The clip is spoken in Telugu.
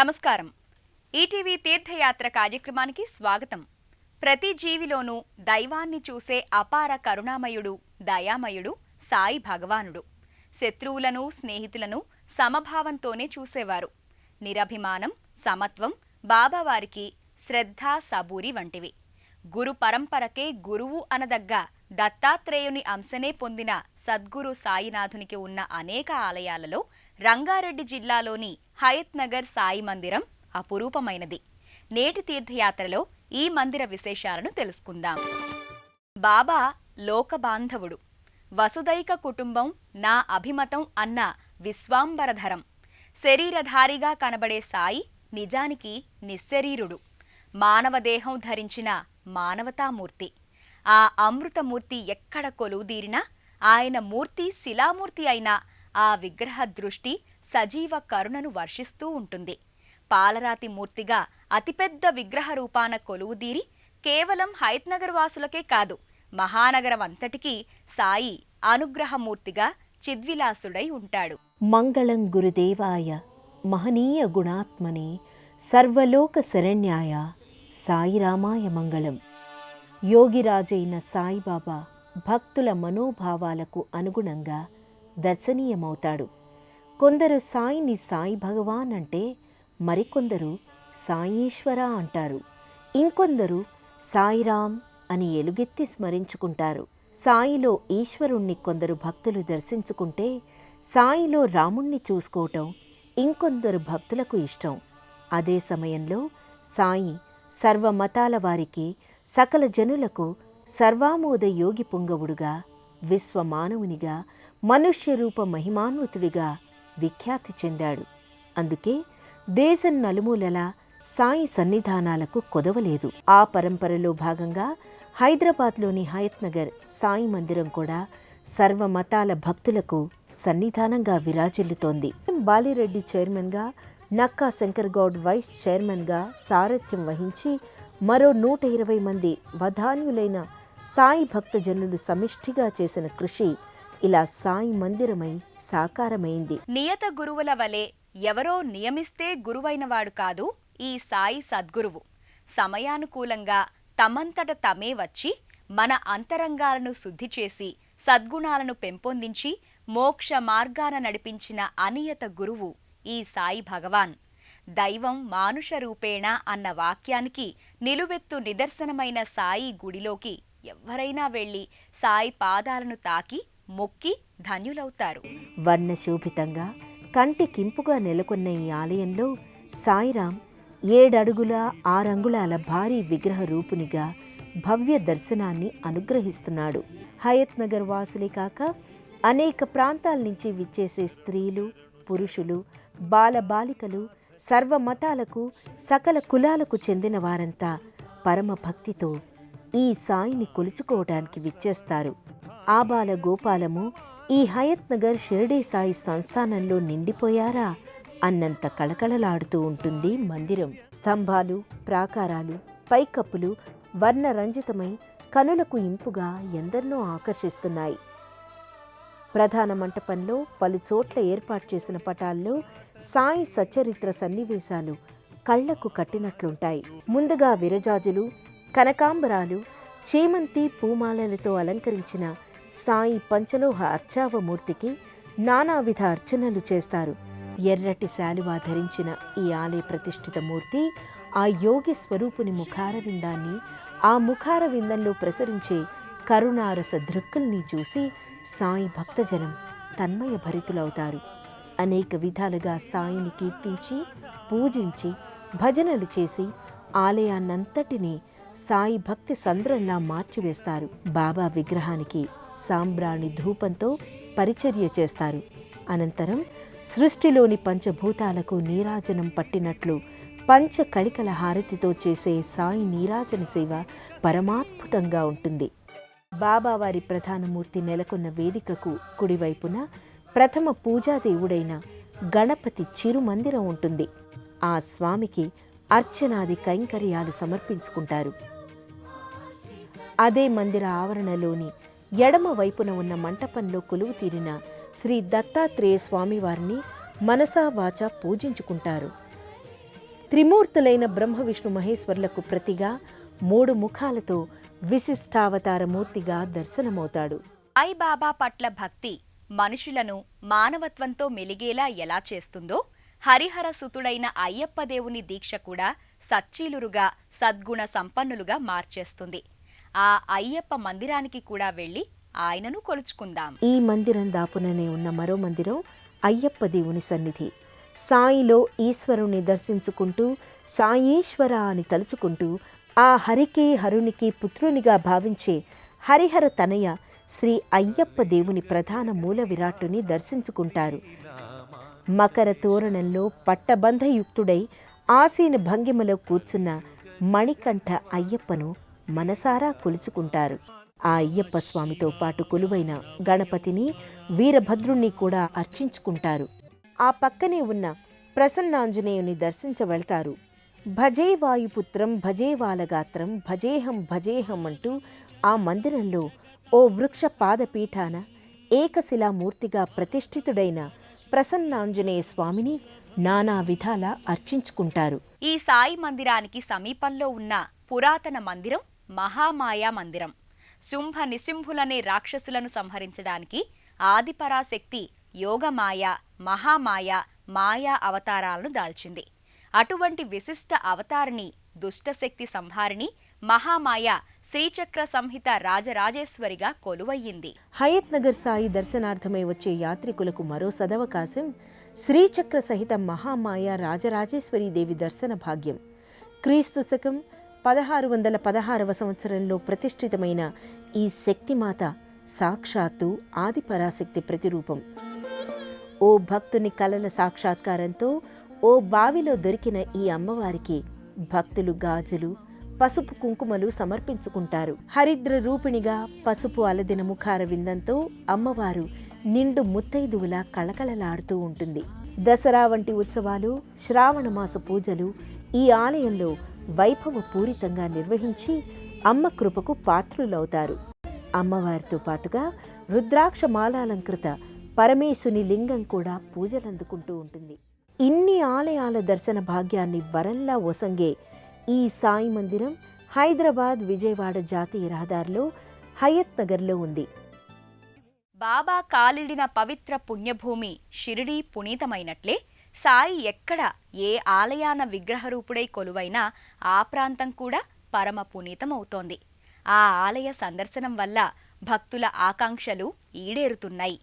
నమస్కారం. ఈటీవీ తీర్థయాత్ర కార్యక్రమానికి స్వాగతం. ప్రతి జీవిలోనూ దైవాన్ని చూసే అపార కరుణామయుడు, దయామయుడు సాయి భగవానుడు. శత్రువులను, స్నేహితులను సమభావంతోనే చూసేవారు. నిరభిమానం, సమత్వం బాబావారికి శ్రద్ధ, సబూరి వంటివి. గురు పరంపరకే గురువు అనదగ్గ దత్తాత్రేయుని అంశనే పొందిన సద్గురు సాయినాథునికి ఉన్న అనేక ఆలయాలలో రంగారెడ్డి జిల్లాలోని హయత్ నగర్ సాయి మందిరం అపురూపమైనది. నేటి తీర్థయాత్రలో ఈ మందిర విశేషాలను తెలుసుకుందాం. బాబా లోకబాంధవుడు, వసుదైక కుటుంబం నా అభిమతం అన్న విశ్వాంబరధరం. శరీరధారిగా కనబడే సాయి నిజానికి నిశ్శరీరుడు, మానవదేహం ధరించిన మానవతామూర్తి. ఆ అమృతమూర్తి ఎక్కడ కొలువుదీరినా ఆయన మూర్తి శిలామూర్తి అయినా ఆ విగ్రహ దృష్టి సజీవ కరుణను వర్షిస్తూ ఉంటుంది. పాలరాతి మూర్తిగా అతిపెద్ద విగ్రహ రూపాన కొలువుదీరి కేవలం హయత్ నగర్ వాసులకే కాదు, మహానగరం అంతటికీ సాయి అనుగ్రహమూర్తిగా చిద్విలాసుడై ఉంటాడు. మంగళం గురుదేవాయ మహనీయ గుణాత్మనే సర్వలోక శరణ్యాయ సాయిరామాయ మంగళం. యోగిరాజైన సాయిబాబా భక్తుల మనోభావాలకు అనుగుణంగా దర్శనీయమవుతాడు. కొందరు సాయిని సాయి భగవాన్ అంటే, మరికొందరు సాయీశ్వర అంటారు. ఇంకొందరు సాయిరామ్ అని ఎలుగెత్తి స్మరించుకుంటారు. సాయిలో ఈశ్వరుణ్ణి కొందరు భక్తులు దర్శించుకుంటే, సాయిలో రాముణ్ణి చూసుకోవటం ఇంకొందరు భక్తులకు ఇష్టం. అదే సమయంలో సాయి సర్వమతాల వారికి, సకల జనులకు సర్వామోద యోగి పుంగవుడుగా, విశ్వమానవునిగా, మనుష్యరూప మహిమాన్వితుడిగా విఖ్యాతి చెందాడు. అందుకే దేశం నలుమూలలా సాయి సన్నిధానాలకు కొదవలేదు. ఆ పరంపరలో భాగంగా హైదరాబాద్లోని హయత్ నగర్ సాయి మందిరం కూడా సర్వమతాల భక్తులకు సన్నిధానంగా విరాజిల్లుతోంది. బాలిరెడ్డి చైర్మన్గా, నక్కా శంకర్ గౌడ్ వైస్ చైర్మన్గా సారథ్యం వహించి మరో 120 మంది వధాన్యులైన సాయి భక్తజనులు సమిష్టిగా చేసిన కృషి ఇలా సాయి మందిరమై సాకారమైంది. నియత గురువుల వలె ఎవరో నియమిస్తే గురువైనవాడు కాదు ఈ సాయి సద్గురువు. సమయానుకూలంగా తమంతట తమే వచ్చి మన అంతరంగాలను శుద్ధి చేసి సద్గుణాలను పెంపొందించి మోక్ష మార్గాన నడిపించిన అనియత గురువు ఈ సాయి భగవాన్. దైవం మానుష రూపేణ అన్న వాక్యానికి నిలువెత్తు నిదర్శనమైన సాయి గుడిలోకి ఎవ్వరైనా వెళ్లి సాయి పాదాలను తాకి మొక్కి ధన్యులవుతారు. వర్ణశోభితంగా కంటికింపుగా నెలకొన్న ఈ ఆలయంలో సాయిరాం 7 అడుగుల 6 అంగుళాల భారీ విగ్రహ రూపునిగా భవ్య దర్శనాన్ని అనుగ్రహిస్తున్నాడు. హయత్ నగర్ వాసులే కాక అనేక ప్రాంతాల నుంచి విచ్చేసే స్త్రీలు, పురుషులు, బాలబాలికలు, సర్వమతాలకు, సకల కులాలకు చెందిన వారంతా పరమ భక్తితో ఈ సాయిని కొలుచుకోవడానికి విచ్చేస్తారు. ఆబాల గోపాలము ఈ హయత్ నగర్ షిర్డీ సాయి సంస్థానంలో నిండిపోయారా అన్నంత కళకళలాడుతూ ఉంటుంది మందిరం. స్తంభాలు, ప్రాకారాలు, పైకప్పులు వర్ణరంజితమై కనులకు ఇంపుగా ఎందరినో ఆకర్షిస్తున్నాయి. ప్రధాన మంటపంలో పలు చోట్ల ఏర్పాటు చేసిన పటాల్లో సాయి సచ్చరిత్ర సన్నివేశాలు కళ్లకు కట్టినట్లుంటాయి. ముందుగా విరజాజులు, కనకాంబరాలు, చేమంతి పూమాలలతో అలంకరించిన సాయి పంచలోహ అర్చావమూర్తికి నానావిధ అర్చనలు చేస్తారు. ఎర్రటి శాలువా ధరించిన ఈ ఆలయ ప్రతిష్ఠిత మూర్తి ఆ యోగి స్వరూపుని ముఖారవిందాన్ని, ఆ ముఖారవిందంలో ప్రసరించే కరుణారస దృక్కుల్ని చూసి సాయి భక్తజనం తన్మయ భరితులవుతారు. అనేక విధాలుగా సాయిని కీర్తించి, పూజించి, భజనలు చేసి ఆలయాన్నంతటినీ సాయి భక్తి సంద్రంలా మార్చివేస్తారు. బాబా విగ్రహానికి సాంబ్రాణి ధూపంతో పరిచర్య చేస్తారు. అనంతరం సృష్టిలోని పంచభూతాలకు నీరాజనం పట్టినట్లు పంచకళికల హారతితో చేసే సాయి నీరాజన సేవ పరమాద్భుతంగా ఉంటుంది. బాబావారి ప్రధానమూర్తి నెలకొన్న వేదికకు కుడివైపున ప్రథమ పూజాదేవుడైన గణపతి చిరుమందిరం ఉంటుంది. ఆ స్వామికి అర్చనాది కైంకర్యాలు సమర్పించుకుంటారు. అదే మందిర ఆవరణలోని ఎడమ వైపున ఉన్న మంటపంలో కొలువు తీరిన శ్రీ దత్తాత్రేయ స్వామివారిని మనసా వాచా పూజించుకుంటారు. త్రిమూర్తులైన బ్రహ్మ విష్ణు మహేశ్వరులకు ప్రతిగా 3 ముఖాలతో విశిష్టావతారమూర్తిగా దర్శనమవుతాడు. సాయిబాబా పట్ల భక్తి మనుషులను మానవత్వంతో మెలిగేలా ఎలా చేస్తుందో, హరిహర సుతుడైన అయ్యప్ప దేవుని దీక్ష కూడా సచ్చీలురుగా, సద్గుణ సంపన్నులుగా మార్చేస్తుంది. ఆ అయ్యప్ప మందిరానికి కూడా వెళ్ళి ఆయనను కొలుచుకుందాం. ఈ మందిరం దాపుననే ఉన్న మరో మందిరం అయ్యప్ప దేవుని సన్నిధి. సాయిలో ఈశ్వరుని దర్శించుకుంటూ, సాయీశ్వర అని తలుచుకుంటూ, ఆ హరికి హరునికి పుత్రునిగా భావించే హరిహర తనయ శ్రీ అయ్యప్ప దేవుని ప్రధాన మూల విరాట్టుని దర్శించుకుంటారు. మకర తోరణంలో పట్టబంధయుక్తుడై ఆసీన భంగిమలో కూర్చున్న మణికంఠ అయ్యప్పను మనసారా కొలుచుకుంటారు. ఆ అయ్యప్ప స్వామితో పాటు కొలువైన గణపతిని, వీరభద్రుణ్ణి కూడా అర్చించుకుంటారు. ఆ పక్కనే ఉన్న ప్రసన్నాంజనేయుని దర్శించ వెళ్తారు. భజే వాయుపుత్రం భజే వాలగాత్రం భజేహం భజేహం అంటూ ఆ మందిరంలో ఓ వృక్ష పాదపీఠాన ఏకశిలామూర్తిగా ప్రతిష్ఠితుడైన ప్రసన్నాంజనేయ స్వామిని నానా విధాల అర్చించుకుంటారు. ఈ సాయి మందిరానికి సమీపంలో ఉన్న పురాతన మందిరం మహామాయా మందిరం. శుంభ నిశుంభులనే రాక్షసులను సంహరించడానికి ఆదిపరాశక్తి యోగమాయ, మహామాయ, మాయా అవతారాలను దాల్చింది. అటువంటి విశిష్ట అవతారిని, దుష్టశక్తి సంహారిణి మహామాయ శ్రీచక్ర సంహిత రాజరాజేశ్వరిగా కొలువయ్యింది. హయత్ నగర్ సాయి దర్శనార్థమై వచ్చే యాత్రికులకు మరో సదవకాశం శ్రీచక్ర సహిత మహామాయ రాజరాజేశ్వరి దేవి దర్శన భాగ్యం. క్రీస్తు శకం 1616వ సంవత్సరంలో ప్రతిష్ఠితమైన ఈ శక్తిమాత సాక్షాత్తు ఆదిపరాశక్తి ప్రతిరూపం. ఓ భక్తుని కలల సాక్షాత్కారంతో ఓ బావిలో దొరికిన ఈ అమ్మవారికి భక్తులు గాజులు, పసుపు కుంకుమలు సమర్పించుకుంటారు. హరిద్ర రూపిణిగా పసుపు అలదిన ముఖార విందంతో అమ్మవారు నిండు ముత్తైదువులా కళకళలాడుతూ ఉంటుంది. దసరా వంటి ఉత్సవాలు, శ్రావణ మాస పూజలు ఈ ఆలయంలో వైభవపూరితంగా నిర్వహించి అమ్మ కృపకు పాత్రులవుతారు. అమ్మవారితో పాటుగా రుద్రాక్ష మాలాలంకృత పరమేశుని లింగం కూడా పూజలందుకుంటూ ఉంటుంది. ఇన్ని ఆలయాల దర్శన భాగ్యాన్ని వరంలా ఒసంగే ఈ సాయి మందిరం హైదరాబాద్ విజయవాడ జాతీయ రహదారిలో హయత్ నగర్లో ఉంది. బాబా కాలిడిన పవిత్ర పుణ్యభూమి షిరిడీ పునీతమైనట్లే సాయి ఎక్కడ ఏ ఆలయాన విగ్రహరూపుడై కొలువైనా ఆ ప్రాంతం కూడా పరమ పునీతమవుతోంది. ఆ ఆలయ సందర్శనం వల్ల భక్తుల ఆకాంక్షలు ఈడేరుతున్నాయి.